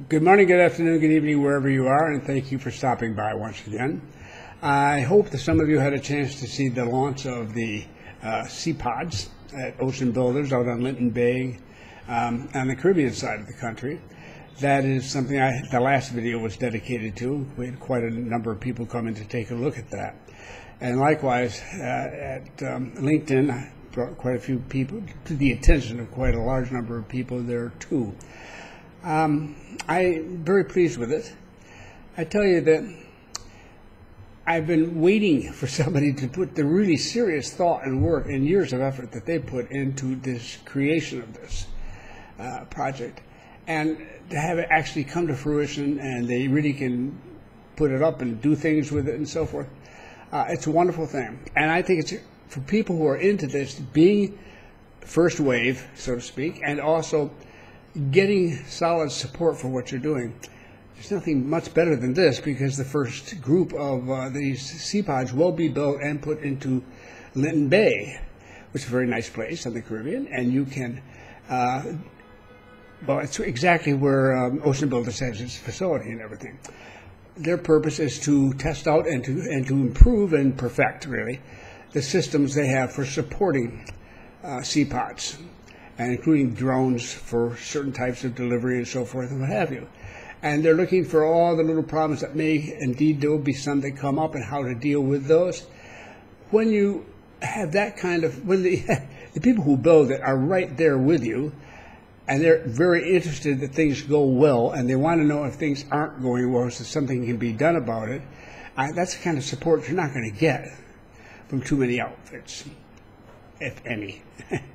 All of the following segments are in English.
Good morning, good afternoon, good evening, wherever you are, and thank you for stopping by once again. I hope that some of you had a chance to see the launch of the Seapods at Ocean Builders out on Linton Bay on the Caribbean side of the country. That is something the last video was dedicated to. We had quite a number of people come in to take a look at that. And likewise, at LinkedIn, I brought quite a few people to the attention of quite a large number of people there too. I'm very pleased with it. I tell you that I've been waiting for somebody to put the really serious thought and work and years of effort that they put into this creation of this project, and to have it actually come to fruition and they really can put it up and do things with it and so forth. It's a wonderful thing, and I think it's for people who are into this being first wave, so to speak, and also getting solid support for what you're doing. There's nothing much better than this, because the first group of these Seapods will be built and put into Linton Bay, which is a very nice place in the Caribbean, and you can, well, it's exactly where Ocean Builders has its facility and everything. Their purpose is to test out and to improve and perfect, really, the systems they have for supporting Seapods, and including drones for certain types of delivery and so forth and what have you. And they're looking for all the little problems that may, indeed, there will be some that come up and how to deal with those. When you have that kind of, when the people who build it are right there with you, and they're very interested that things go well, and they want to know if things aren't going well, so something can be done about it, that's the kind of support you're not going to get from too many outfits, if any,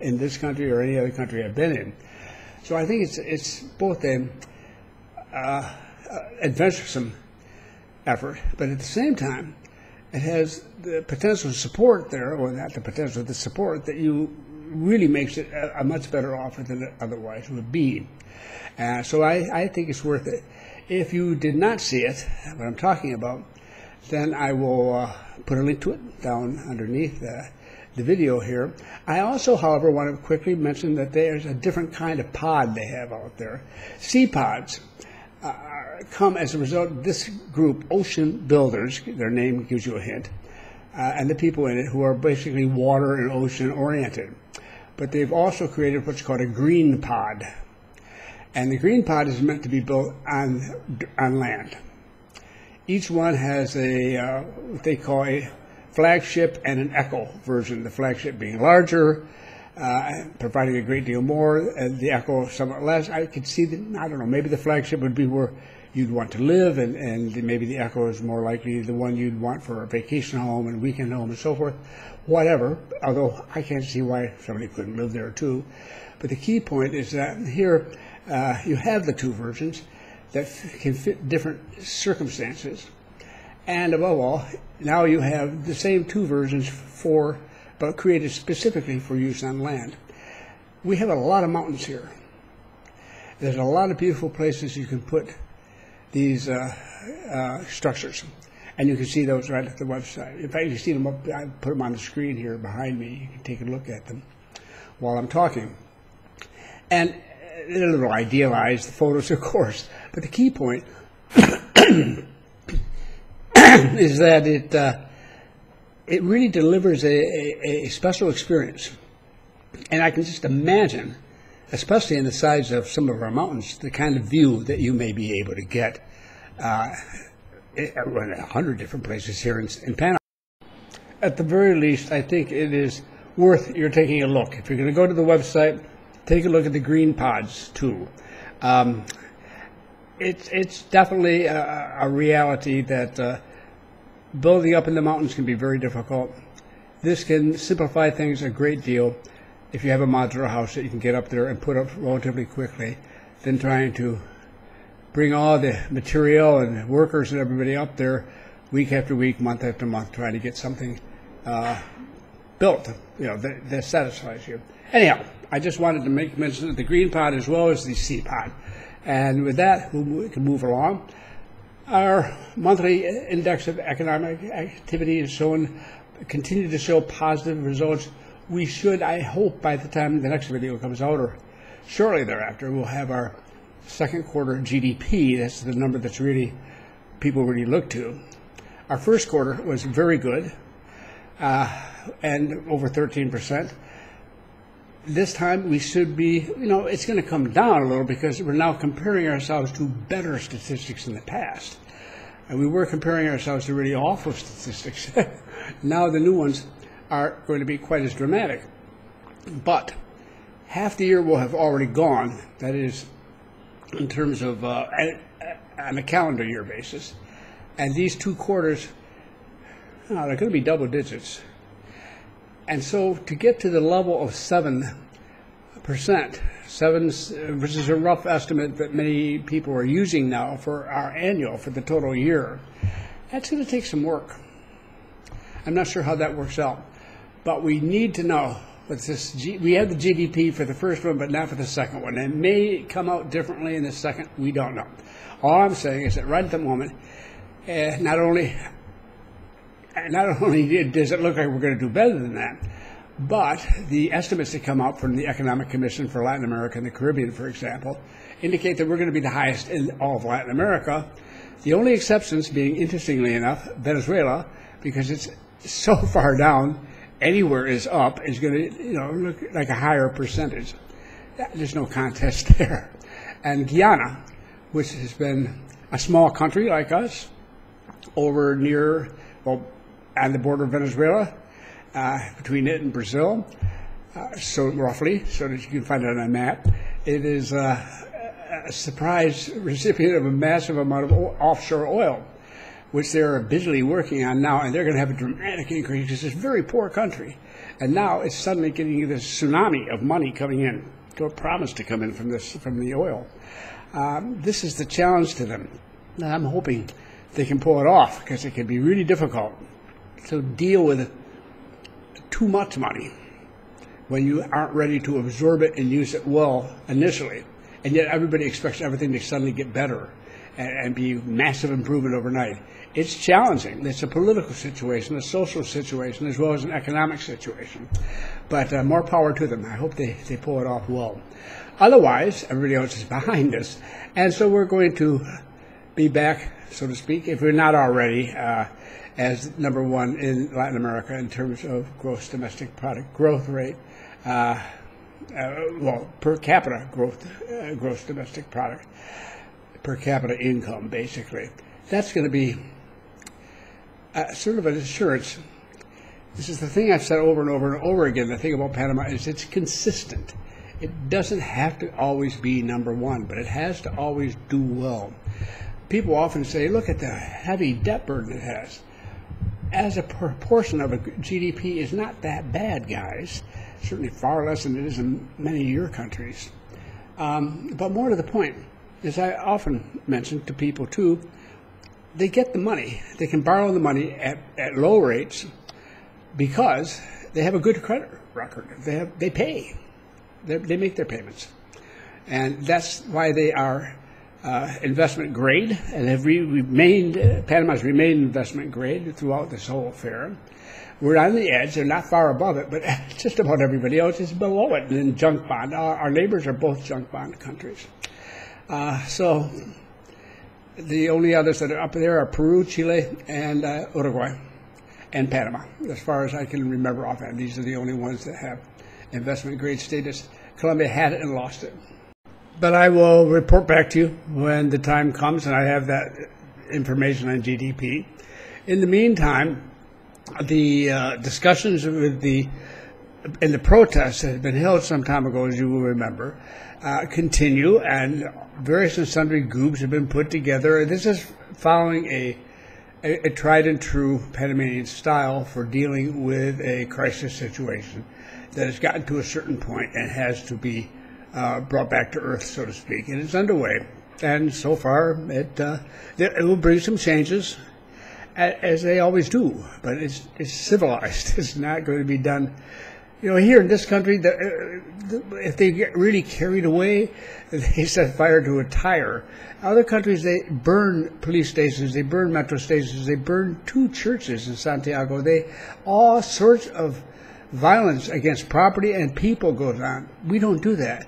in this country or any other country I've been in. So I think it's both an adventuresome effort, but at the same time, it has the potential support there, or not the potential, the support that you really makes it a much better offer than it otherwise would be. So I think it's worth it. If you did not see it, what I'm talking about, then I will put a link to it down underneath the video here. I also, however, want to quickly mention that there's a different kind of pod they have out there. Seapods come as a result of this group, Ocean Builders, their name gives you a hint, and the people in it who are basically water and ocean oriented. But they've also created what's called a green pod. And the green pod is meant to be built on land. Each one has what they call a flagship and an echo version, the flagship being larger, providing a great deal more, and the echo somewhat less. I could see that, I don't know, maybe the flagship would be where you'd want to live, and maybe the echo is more likely the one you'd want for a vacation home and weekend home and so forth, whatever, although I can't see why somebody couldn't live there too. But the key point is that here you have the two versions that can fit different circumstances. And above all, now you have the same two versions but created specifically for use on land. We have a lot of mountains here. There's a lot of beautiful places you can put these structures. And you can see those right at the website. In fact, you see them up, I put them on the screen here behind me. You can take a look at them while I'm talking. And they're a little idealized, the photos, of course. But the key point is that it really delivers a special experience. And I can just imagine, especially in the sides of some of our mountains, the kind of view that you may be able to get in 100 different places here in Panama. At the very least, I think it is worth your taking a look. If you're going to go to the website, take a look at the Greenpods too. It's definitely a reality that building up in the mountains can be very difficult. This can simplify things a great deal if you have a modular house that you can get up there and put up relatively quickly, than trying to bring all the material and workers and everybody up there week after week, month after month, trying to get something built, that satisfies you. Anyhow, I just wanted to make mention of the green pod as well as the sea pod. And with that, we can move along. Our monthly index of economic activity is continue to show positive results. We should, I hope, by the time the next video comes out or shortly thereafter, we'll have our second quarter GDP, that's the number that's really people really look to. Our first quarter was very good, and over 13%. This time we should be, it's going to come down a little because we're now comparing ourselves to better statistics in the past. And we were comparing ourselves to really awful statistics. Now the new ones aren't going to be quite as dramatic. But half the year will have already gone, that is, in terms of on a calendar year basis. And these 2 quarters, they're going to be double digits. And so to get to the level of 7%, which is a rough estimate that many people are using now for our annual, for the total year, that's going to take some work. I'm not sure how that works out. But we need to know, we have the GDP for the first one, but not for the second one. It may come out differently in the second, we don't know. All I'm saying is that right at the moment, not only does it look like we're going to do better than that, but the estimates that come out from the Economic Commission for Latin America and the Caribbean, for example, indicate that we're going to be the highest in all of Latin America. The only exceptions being, interestingly enough, Venezuela, because it's so far down, anywhere is up, is going to look like a higher percentage. There's no contest there. And Guyana, which has been a small country like us, over near, on the border of Venezuela, between it and Brazil, so roughly, so that you can find it on a map. It is a surprise recipient of a massive amount of offshore oil, which they're busily working on now, and they're going to have a dramatic increase because it's a very poor country. And now it's suddenly getting this tsunami of money coming in, promised to come in from the oil. This is the challenge to them. And I'm hoping they can pull it off, because it can be really difficult to deal with too much money when you aren't ready to absorb it and use it well initially. And yet everybody expects everything to suddenly get better and be massive improvement overnight. It's challenging. It's a political situation, a social situation, as well as an economic situation. But more power to them. I hope they pull it off well. Otherwise, everybody else is behind us. And so we're going to be back, so to speak, if we're not already, as number 1 in Latin America in terms of gross domestic product growth rate, per capita gross domestic product, per capita income, basically. That's going to be sort of an assurance. This is the thing I've said over and over and over again. The thing about Panama is it's consistent. It doesn't have to always be number 1, but it has to always do well. People often say, look at the heavy debt burden it has. As a proportion of a GDP is not that bad, guys. Certainly far less than it is in many of your countries. But more to the point, as I often mention to people too, they get the money. They can borrow the money at low rates because they have a good credit record. They pay. They make their payments. And that's why they are investment grade, and have Panama's remained investment grade throughout this whole affair. We're on the edge. They're not far above it, but just about everybody else is below it. And then junk bond. Our neighbors are both junk bond countries. So the only others that are up there are Peru, Chile, and Uruguay, and Panama. As far as I can remember offhand, these are the only ones that have investment grade status. Colombia had it and lost it. But I will report back to you when the time comes and I have that information on GDP. In the meantime, the discussions and the protests that had been held some time ago, as you will remember, continue, and various and sundry groups have been put together. This is following a tried and true Panamanian style for dealing with a crisis situation that has gotten to a certain point and has to be brought back to earth, so to speak, and it's underway. And so far, it will bring some changes, as they always do. But it's civilized. It's not going to be done. Here in this country, if they get really carried away, they set fire to a tire. Other countries, they burn police stations, they burn metro stations, they burn 2 churches in Santiago. All sorts of violence against property and people goes on. We don't do that.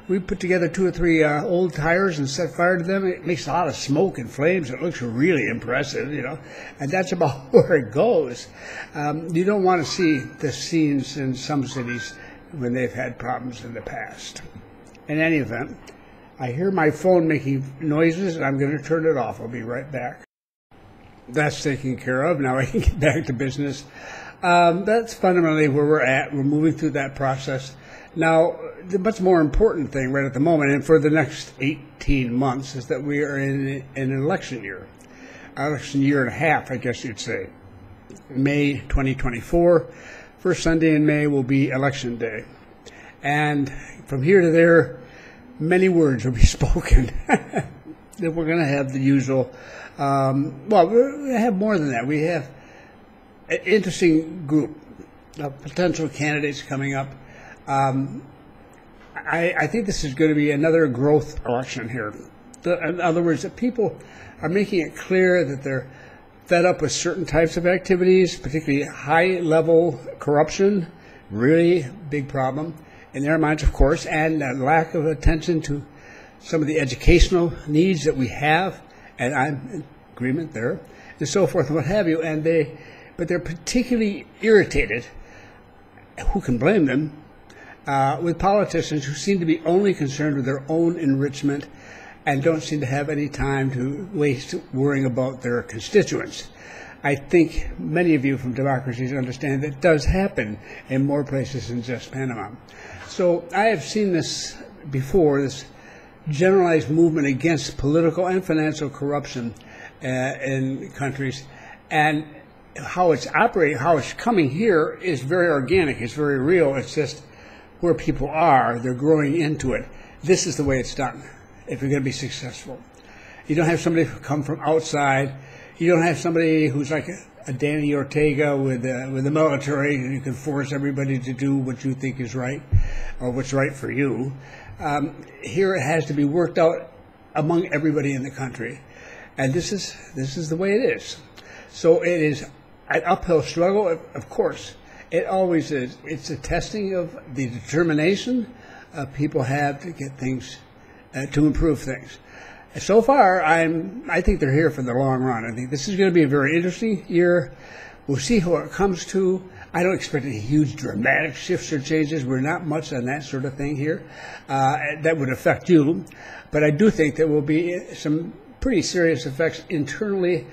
we put together 2 or 3 old tires and set fire to them. It makes a lot of smoke and flames. It looks really impressive, you know, and that's about where it goes. You don't want to see the scenes in some cities when they've had problems in the past. In any event, I hear my phone making noises, and I'm going to turn it off. I'll be right back. That's taken care of. Now I can get back to business. That's fundamentally where we're at. We're moving through that process. Now, the much more important thing right at the moment, and for the next 18 months, is that we are in an election year and a half, I guess you'd say. May 2024, first Sunday in May will be Election Day. And from here to there, many words will be spoken. That we're going to have the usual, well, we have more than that. We have an interesting group of potential candidates coming up. I think this is going to be another growth election here. In other words, that people are making it clear that they're fed up with certain types of activities, particularly high-level corruption, really big problem in their minds, of course, and a lack of attention to some of the educational needs that we have, and I'm in agreement there, and so forth and what have you. But they're particularly irritated, who can blame them, with politicians who seem to be only concerned with their own enrichment and don't seem to have any time to waste worrying about their constituents. I think many of you from democracies understand that does happen in more places than just Panama. So I have seen this before, this generalized movement against political and financial corruption in countries, and how it's operating, how it's coming here is very organic, it's very real. It's just where people are, they're growing into it. This is the way it's done if you're going to be successful. You don't have somebody who come from outside. You don't have somebody who's like a Danny Ortega with the military, and you can force everybody to do what you think is right or what's right for you. Here it has to be worked out among everybody in the country, and this is the way it is. So it is an uphill struggle, of course. It always is. It's a testing of the determination people have to get things, to improve things. So far, I think they're here for the long run. I think this is going to be a very interesting year. We'll see how it comes to. I don't expect any huge dramatic shifts or changes. We're not much on that sort of thing here. That would affect you. But I do think there will be some pretty serious effects internally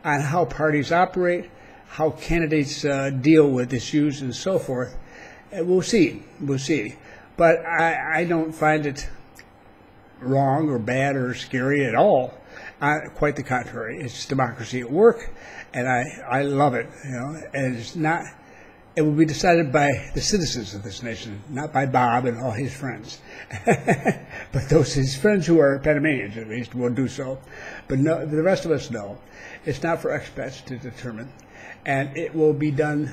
on how parties operate, how candidates deal with issues and so forth. We'll see. We'll see. But I don't find it wrong or bad or scary at all. Quite the contrary. It's democracy at work, and I love it. You know, and it's not. It will be decided by the citizens of this nation, not by Bob and all his friends. But those his friends who are Panamanians, at least, will do so. But no, the rest of us know. It's not for expats to determine, and it will be done.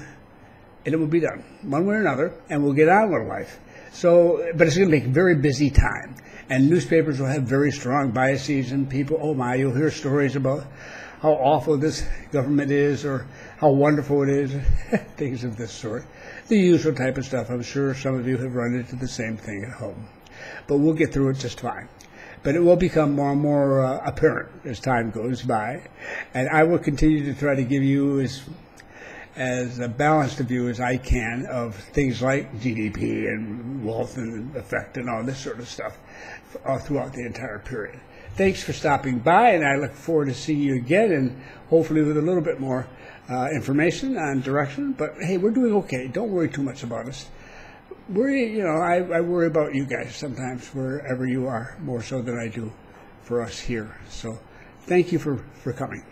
And it will be done one way or another, and we'll get on with life. So, but it's going to be a very busy time, and newspapers will have very strong biases, and people, oh my, you'll hear stories about how awful this government is or how wonderful it is, things of this sort. The usual type of stuff. I'm sure some of you have run into the same thing at home. But we'll get through it just fine. But it will become more and more apparent as time goes by, and I will continue to try to give you as a balanced a view as I can of things like GDP and wealth and effect and all this sort of stuff throughout the entire period. Thanks for stopping by, and I look forward to seeing you again, and hopefully with a little bit more information on direction. But hey, we're doing okay. Don't worry too much about us. I worry about you guys sometimes, wherever you are, more so than I do for us here. So thank you for coming.